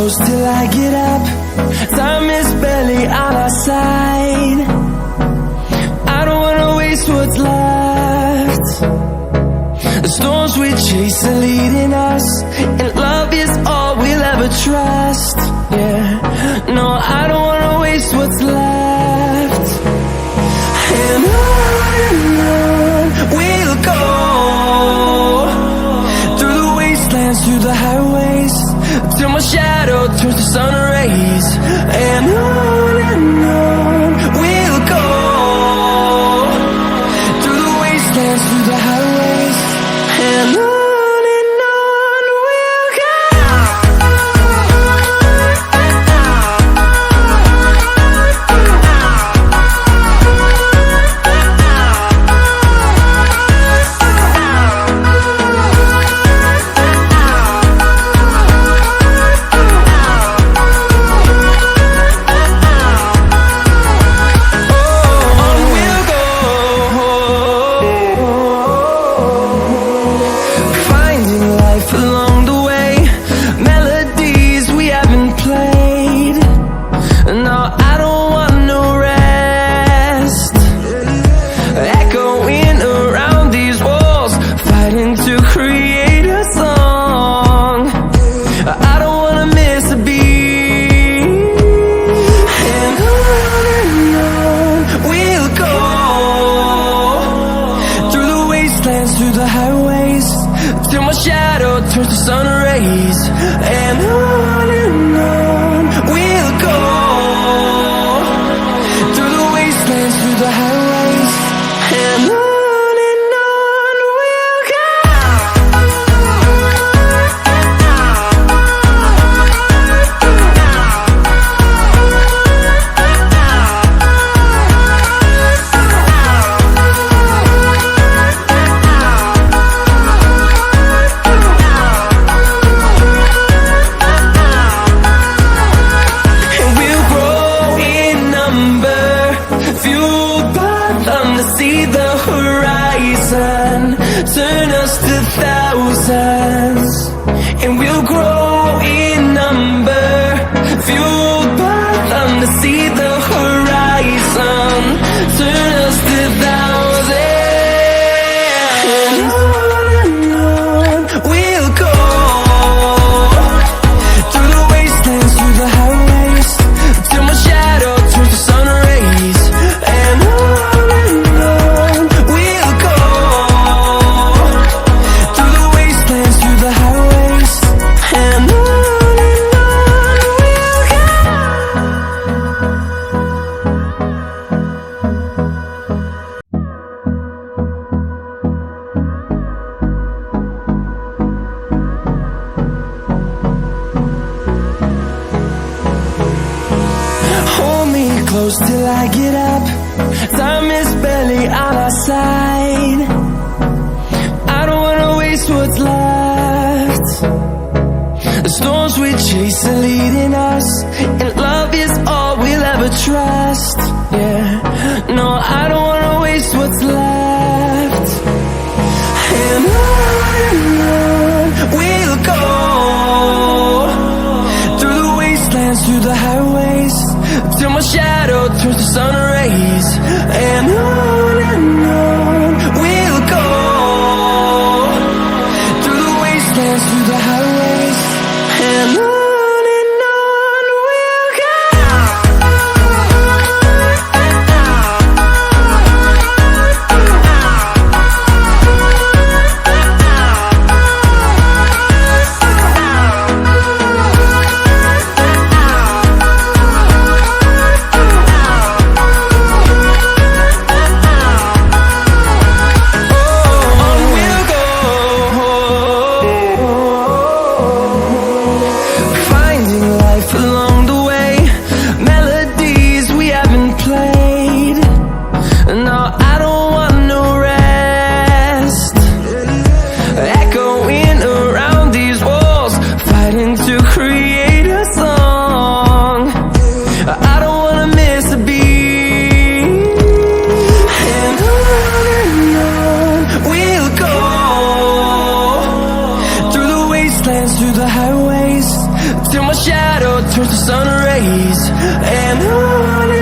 close till I get up. Time is barely on our side. I don't wanna waste what's left. The storms we chase are leading us, and love is all we'll ever trust. Yeah, no, I don't wanna waste what's left. And on we'll go, through the wastelands, through the highways, till my shadow turns to sun rays. And on we'll go, through the wastelands, through the highways, and on we'll go. Through the highways, till my shadow turns to sun rays. And on we'll go, through the wastelands, through the highways, and on we'll go. See the horizon, turn us to thousands, and we'll grow in number, fueled by them. To see the horizon, turn us to thousands, and on we'll go, through the wastelands, through the highways, till my shadow turns to sun rays. And close till I get up. Time is barely on our side. I don't wanna waste what's left. The storms we chase are leading us, and love is all we'll ever trust. Yeah, no, I don't wanna waste what's left. And on we'll go, through the wastelands, through the highways, till my shadow turns to sun rays. And on we'll go, through the wastelands, through the highways, and on we'll go. Through the highways, till my shadow turns to sun rays, and on